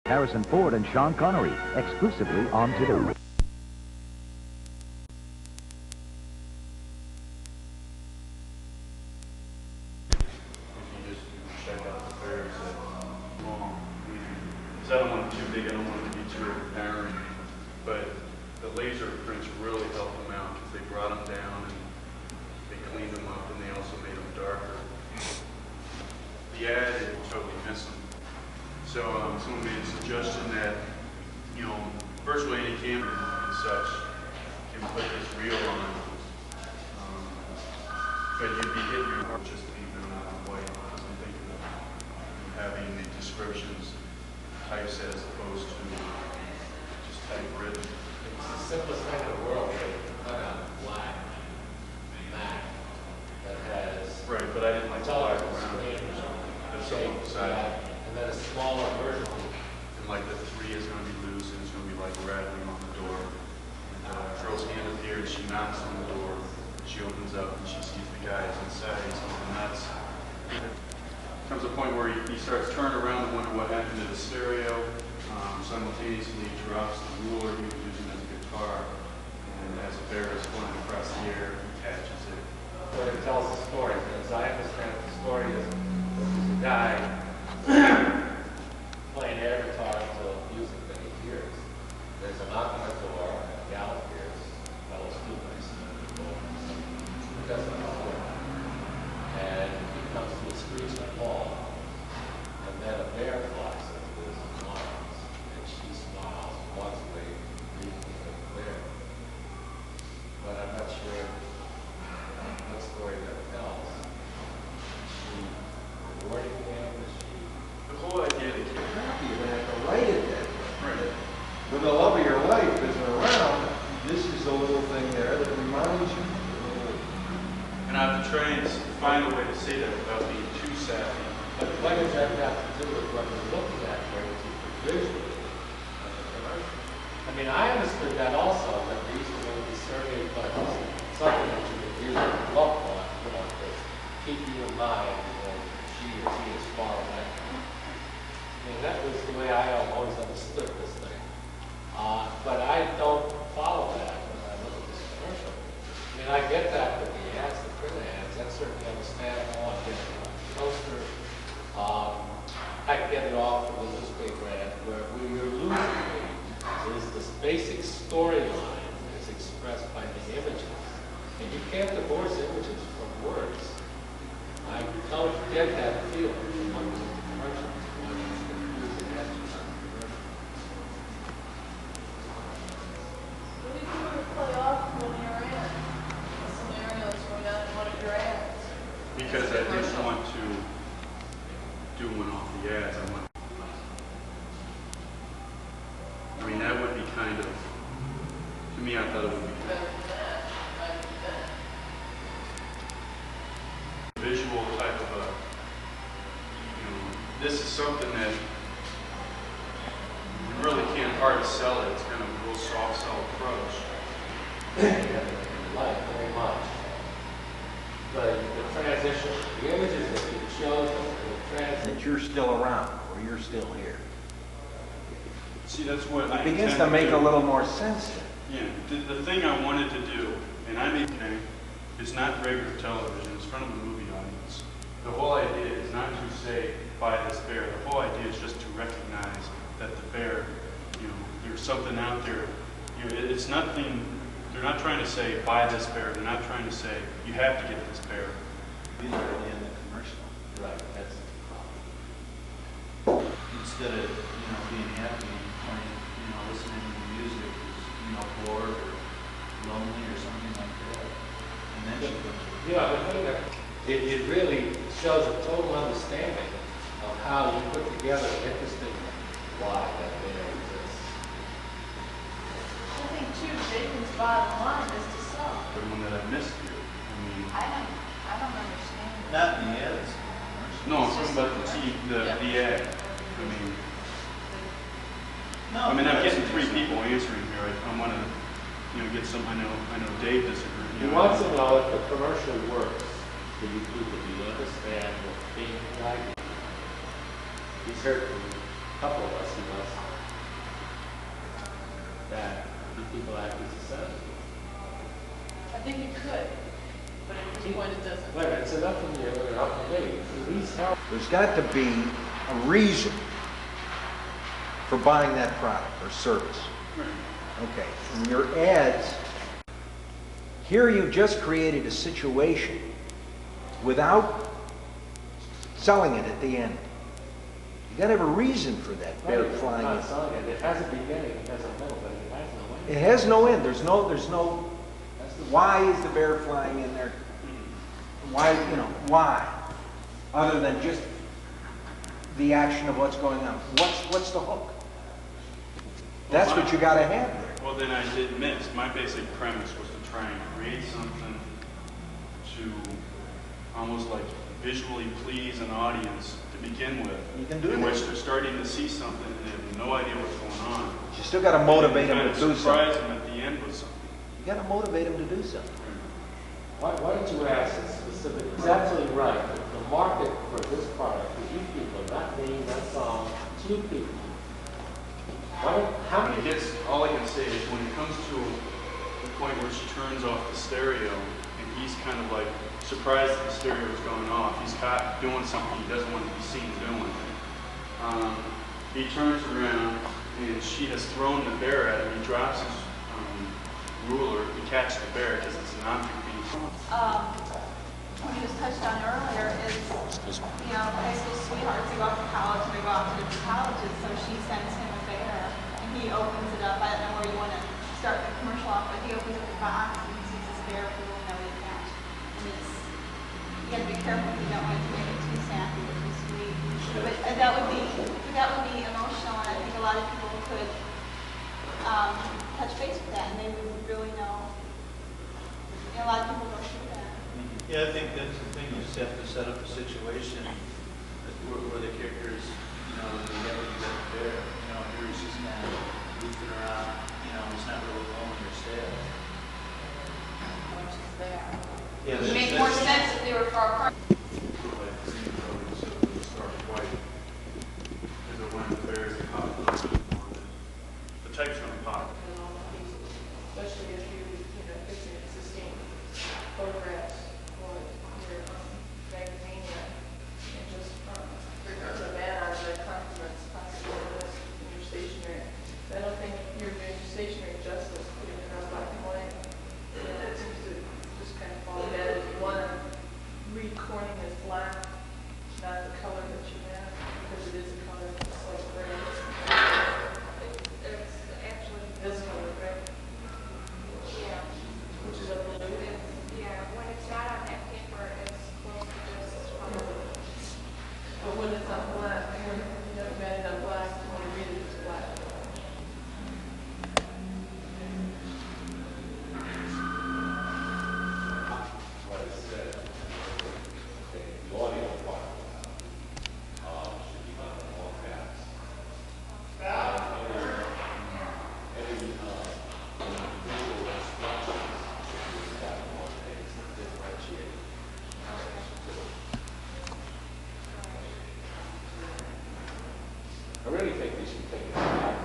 Harrison Ford and Sean Connery, exclusively on Today. Check out the bears at long. Because I don't want it too big, I don't want it to be too overpowering. But the laser prints really help them out because they brought them down and they cleaned them up and they also made them darker. The ad, it totally missed them. So someone made a suggestion that, virtually any camera and such can put this reel on. But you'd be hitting your heart just leaving them out of white. I'm thinking of having the descriptions typeset as opposed to just typewritten. It's the simplest thing in the world to cut out black mat that has right, but I didn't like the black around. That's all beside. And then a smaller version. And like the 3 is going to be loose and it's going to be like rattling on the door. Girl's hand up here and she knocks on the door. She opens up and she sees the guys inside. He's going nuts. Comes a point where he starts turning around and wonder what happened to the stereo. Simultaneously, he drops the ruler he was using as a guitar, and as a bear is flying across the air, he catches it. But it tells the story. As I understand it, the story is there's a guy playing air guitar until music that he hears. There's a knock on the door, and a gal appears, fellow students, who doesn't know it. And he comes to a screeching halt, and then a bear flies into his arms, and she smiles, walks away, leaving the bear. But I'm not sure what story that tells. Is she rewarding him? Is she? The whole idea that You're happy to have to write it that way. right. When the love of your life isn't around, this is a little thing there that reminds you. And I have to try and find a way to say that without being too sappy. But what does that have to do with what we're looking at here, which is the visual of the commercial? I mean, I understood that also, that these were going to be survey buttons, something that you could use a love on, to keep you in mind when she or he is far away. I mean, that was the way I always understood this thing. But I don't follow that when I look at this commercial. I mean, I get that with the ads, the print ads, that's certainly understandable. I get it on the poster. I can get it off of the newspaper ad where you're losing me is this basic storyline is expressed by the images. And you can't divorce images from words. I don't get that feeling from what was in the commercial. What did you want to play off when you're in a scenario going on in one of your ads? Because I didn't want to do one off the ads. I mean, that would be kind of, to me, I thought it would be Better than that, might be that. visual type of a, this is something that you really can't hard sell it. It's kind of a real soft sell approach. Like very much. But the transition, the images that you chose, the transition. That you're still around, or you're still here. See, that's what I It begins intend to make do. a little more sense. Yeah, the thing I wanted to do, and I mean, is not regular television. It's in front of a movie audience. The whole idea is not to say, buy this bear. The whole idea is just to recognize that the bear, there's something out there. It's nothing, they're not trying to say, buy this bear. They're not trying to say, you have to get this bear. These are in the commercial. Right, that's the problem. Instead of, being happy or, listening to the music is, bored or lonely or something like that. And then she goes, Yeah, the thing that it really shows a total understanding of how you put together an interesting plot that there exists. I think too, Bacon's bottom line is to sell. The one that I missed here. I mean, I don't understand. not in the ads. Commercial. no, I'm talking about the ad. I mean, No, I'm that's getting 3 interesting. people answering here. I want to, get some. I know Dave disagrees. He wants to know if the commercial works. Do you understand what's being like? He's heard from a couple of us, he must think it could, but at this point it doesn't. Wait a minute, it's enough from you, and enough from me. These help. There's got to be a reason for buying that product or service. Okay, and your ads, here you just created a situation without selling it at the end. You gotta have a reason for that bear flying in. Not selling it. It has a beginning, it has a middle, but it has no end. It has no end. There's no, why is the bear flying in there? Why, why? Other than just the action of what's going on. What's the hook? That's what you gotta have there. Well, then I did miss. My basic premise was to try and create something to almost like visually please an audience to begin with. You can do in that. which they're starting to see something and they have no idea what's going on. You still gotta motivate them And to do surprise something. them at the end with something. You gotta motivate them to do something. Why don't you ask it specifically? It's absolutely right. The market for this product is you people, not me, not some, two people. How many It gets, all I can say is when it comes to the point where she turns off the stereo and he's kind of like surprised that the stereo is going off. He's caught doing something he doesn't want to be seen doing. He turns around and she has thrown the bear at him. He drops his ruler to catch the bear because it's an object being thrown. What you just touched on earlier is, high school sweethearts who go off to college and they go off to different colleges, so she sends him a bear and he opens it up. I don't know where you want to start the commercial off, but he opens up the box and he sees this bear with a little note attached. And you got to be careful if you don't want to make it too sappy or too sweet. But that would be emotional, and I think a lot of people could touch base with that and they would really know. A lot of people don't do that. Yeah, I think that's the thing. You just have to set up a situation where the characters, they never get there. Here he's just kind of goofing around. He's not really lonely or sad. Which is there. Yeah, It would make more sense if they were far apart. The type's going to pop. Especially if it's an existing photographs or your magazine and just regard the man out of their compliments possibly in your stationery. I don't think you're doing your stationery justice putting it on black and white. It seems to just kind of fall dead. If you want to read Corning as black, not the color that you have, because it is a color, it's like gray. It's actually this color, right? Yeah, Which is a blue. when it's not on that paper, it's close to just But when it's on black, when you have it on black, you want to read it as black. what is said? The audio file should be done in all caps. Any visual instructions should be have more things that differentiate. I really think we should take it back.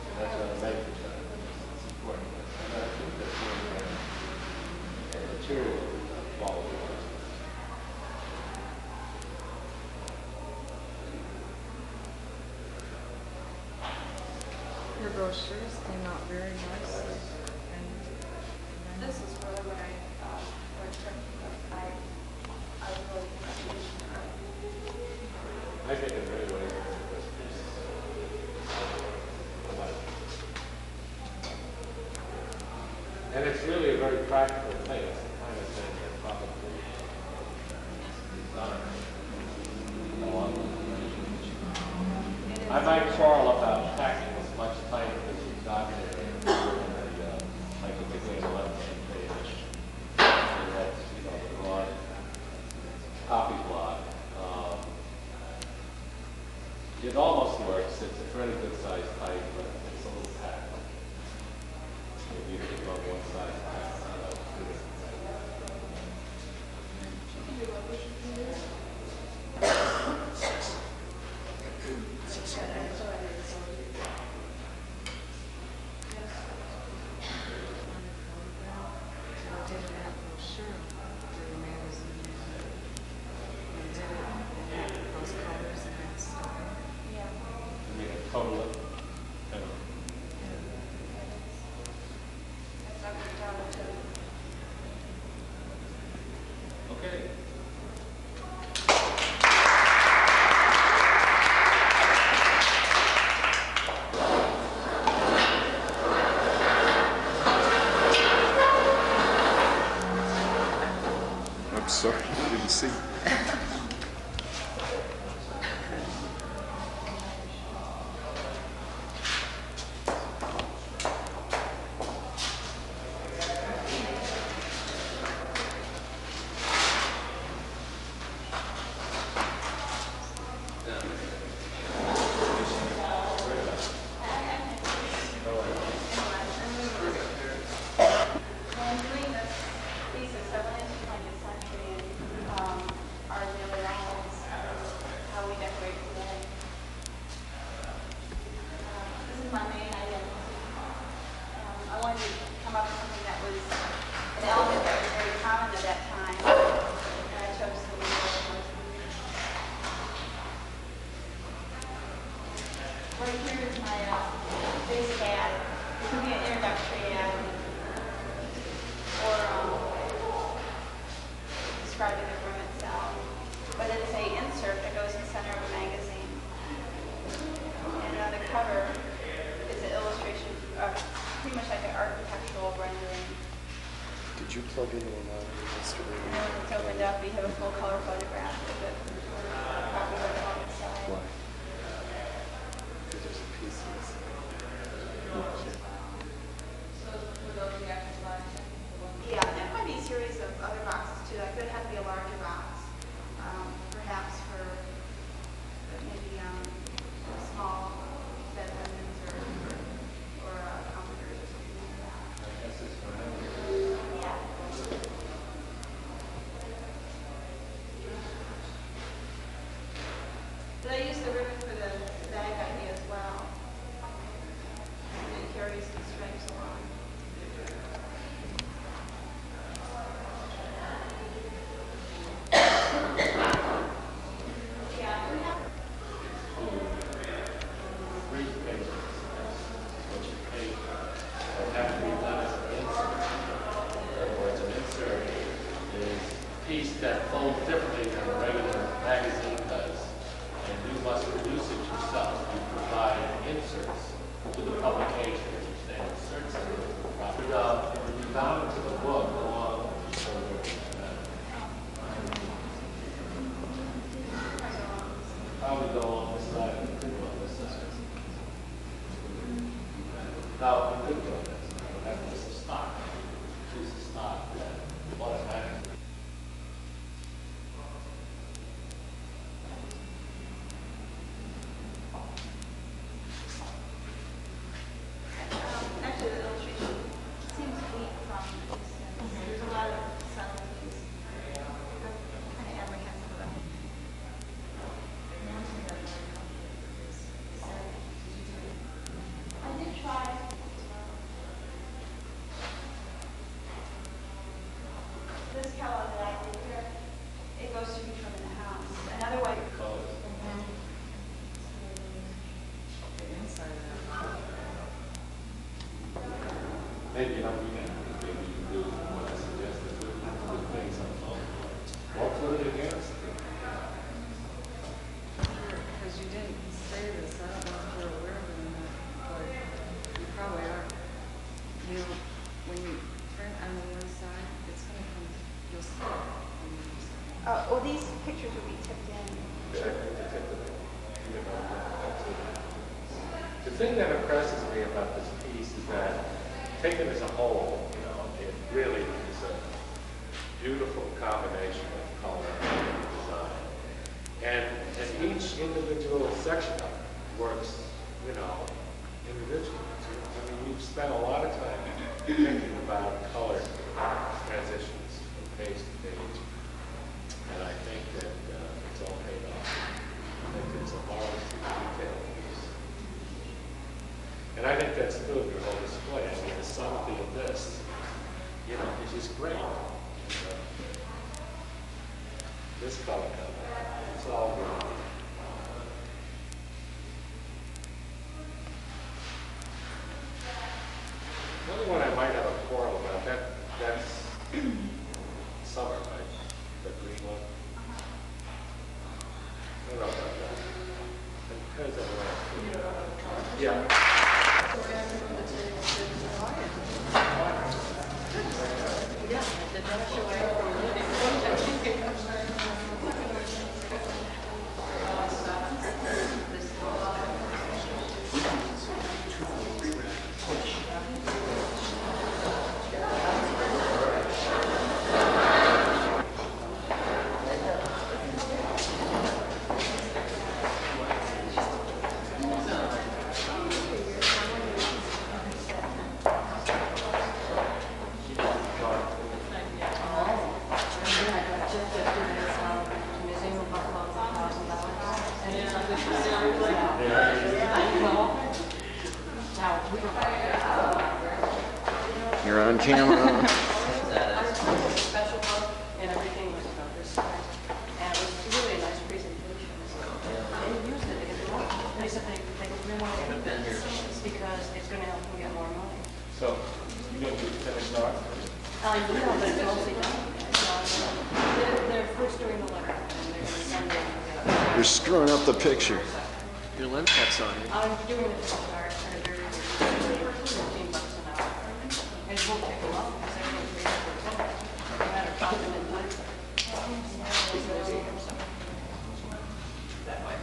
And that's what I make it. It's important. And I think that's the material quality. Your brochures came out very nicely. This is really what I really I think it really was. And it's really a very practical thing. It's the kind of thing that probably is done. I might quarrel about packing as much time as you've got there, like particularly the left-hand page. And that's, the broad copy block. It almost works. It's a fairly good sized type, but it's a little packed. If you keep on one side, Totally. That's not good down to. Okay. I'm sorry, I didn't see. And doing this piece of 20th century and our daily lives, how we decorate today. This is my main identity. I wanted to come up with something that was an element that was very common at that time, and I chose the wheel. Right here is my basic ad. It could be an introductory ad or describing the room itself. But it's a insert that goes in the center of a magazine. And on the cover is an illustration of pretty much like an architectural rendering. Did you plug in one out of Mr. And then when it's opened up, we have a full color photograph of it. Copy of it on the side. Why? Because there's a piece of this. Yeah, there might be a series of other boxes too. Like it would have to be a larger box, perhaps for maybe small bed linens or comforters or something like that. Yeah. But I use the ribbon for the bag idea as well. And it carries the stripes along. Yeah, we have. Brief pages, what you pay, will have to be done as an insert. In other words, an insert is a piece that folds differently than a regular magazine does. And you must produce it yourself. You provide inserts to the publication, which then inserts it. It would be bound to the book along with probably go on this side and it could go on this side. Now, it could go on this side. That's just a stock. Choose a stock that automatically. Actually, the illustration seems weak from a distance. There's a lot of subtleties. Kind of apprehensive about it. I did try. This color that I did here, it goes to each room in the house. Another way. Colors. Maybe you don't need that. Maybe you can do what I suggested with things on the phone. Or put it against. Because you didn't say this, I don't know if you're aware of it or not, but you probably are. You know, when you print on the one side, it's going to come, you'll see it on the other side. Well, these pictures will be tipped in. The thing that impresses me about this piece is that, taken as a whole, you know, it really is a beautiful combination of color and design. And each individual section of it works, you know, individually. I mean, you've spent a lot of time thinking about color transitions from page to page. And I think that it's all paid off. I think it's a marvelously detailed piece. And I think that's good for the whole display. I mean, the subtlety of this, you know, is just great. And, this color, it's all good. only one I might have a quarrel about, that's summer, right? The green one. I don't know about that. And how's that last? Yeah. You're on camera. Special book and everything was about this size. And it was really a nice presentation. And he used it to get the money. And he said they really want to keep it because it's going to help them get more money. So, you know, we finished off? You know, but it's mostly done. They're first doing the letter and they're Sunday. You're screwing up the picture. Your lens cap's on it. I'm doing it for start at a very $15 an hour. And it won't take a long because everything's free for a minute. No matter how them in time. That way.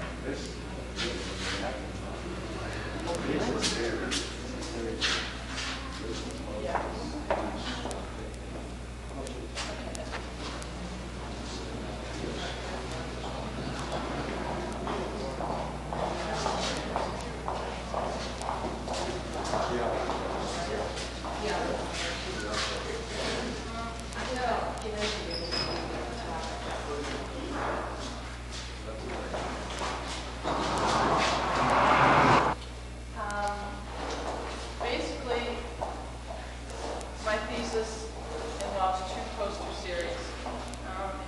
Basically, my thesis involves two poster series.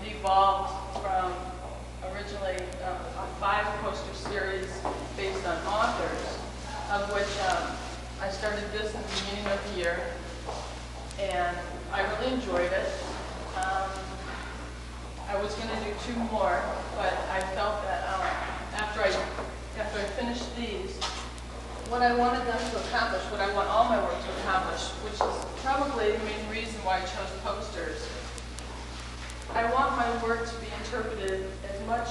It evolved from originally a 5 poster series based on authors, of which I started this at the beginning of the year, and I really enjoyed it. I was going to do 2 more, but I felt that after I finished these, what I wanted them to accomplish, what I want all my work to accomplish, which is probably the main reason why I chose posters. I want my work to be interpreted as much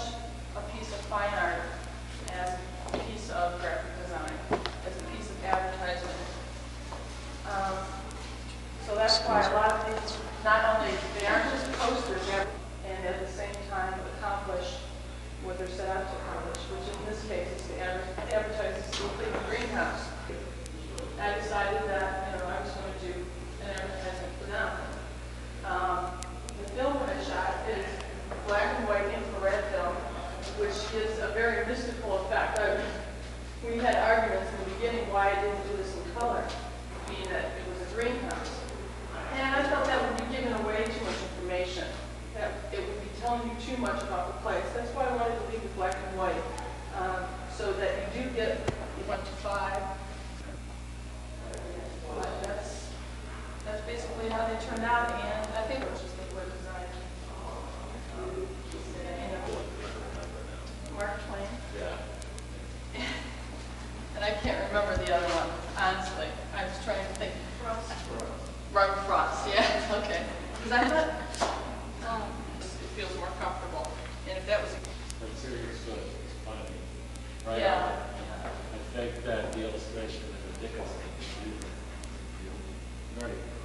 a piece of fine art as a piece of graphic design, as a piece of advertisement. So that's why a lot of these, not only, they aren't just posters, and at the same time accomplish what they're set out to accomplish, which in this case is to advertise this Euclid greenhouse. I decided that, I was going to do an advertisement for them. The film that I shot is black and white infrared film, which gives a very mystical effect. We had arguments in the beginning why I didn't do this in color, being that it was a greenhouse. And I felt that would be giving away too much information, that it would be telling you too much about the place. That's why I wanted to leave it black and white, so that you do get 1 to 5. But that's basically how they turned out, and I think it was just the web design. Mark Twain. Yeah. And I can't remember the other one, honestly. I was trying to think. Robert Frost, yeah, okay. Because I thought it feels more comfortable. And if that was But serious good, it's funny. Right? yeah. I think that the illustration of the Dickens thing is very good.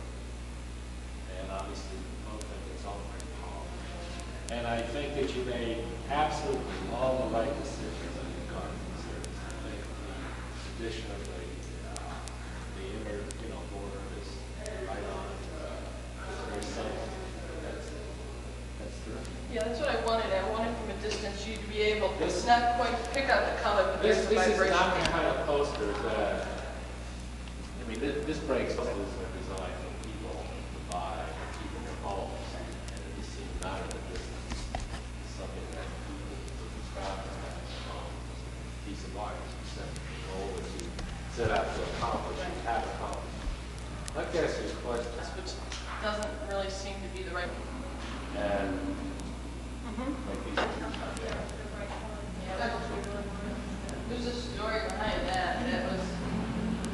And obviously, both of it's all very powerful. And I think that you made absolutely all the right decisions in the gardening series. I think the addition of the inner, border is right on. There's something that's terrific. Yeah, that's what I wanted. I wanted from a distance you to be able to not quite pick out the color, but there's the This is vibration. not the kind of poster that, I mean, this breaks loose are designed for people to buy, to keep in their homes. And it just seems not at a distance. It's something that people to describe as a piece of art. It's a goal that you set out to accomplish, you have accomplished. I'd ask you a question. which doesn't really seem to be the right. And Mhm. like these There's a story behind that. That was,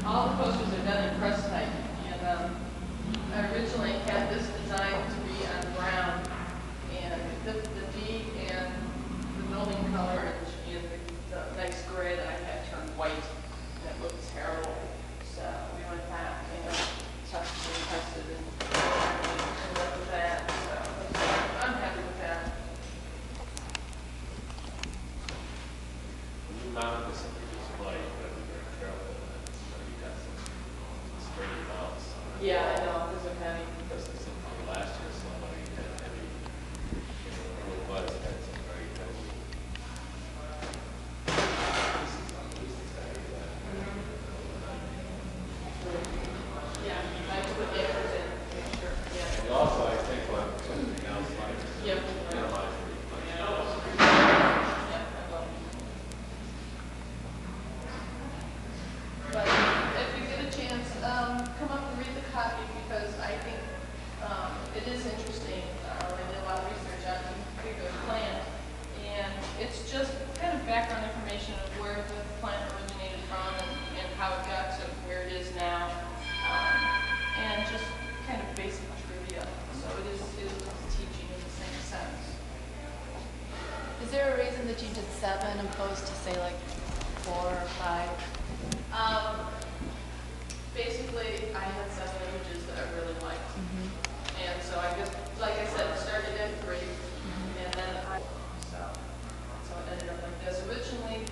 all the posters are done in press type. And I originally had this designed to be on brown. And the D and the building color and the nice gray that I had turned white. And it looked terrible. So we went back and tested and went with that. So I'm happy with that. when you mount this in the display, you gotta be very careful. You got some stringy mounts. Yeah, I know, this is heavy. Because I think last year somebody had heavy, who it was, had some very heavy pieces on these things. Yeah, I put the effort in, make sure, yeah. And also, I think what something else like, Yep. minimize the reflection. Yeah, I will. But if you get a chance, come up and read the copy because I think it is interesting. I did a lot of research on the particular plant, and it's just kind of background information of where the plant originated from and how it got to where it is now, and just kind of basic trivia. So it is teaching in the same sense. Is there a reason that you did 7 opposed to say like 4 or 5? Basically, I had 7 images that I really liked. And so I guess, like I said, it started at 3, and then so it ended up like this. Originally,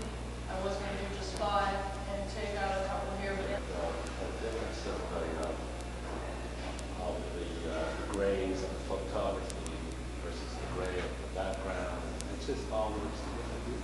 I was going to do just 5 and take out a couple here, but The difference of the grays of the photography versus the gray of the background, it just all works together.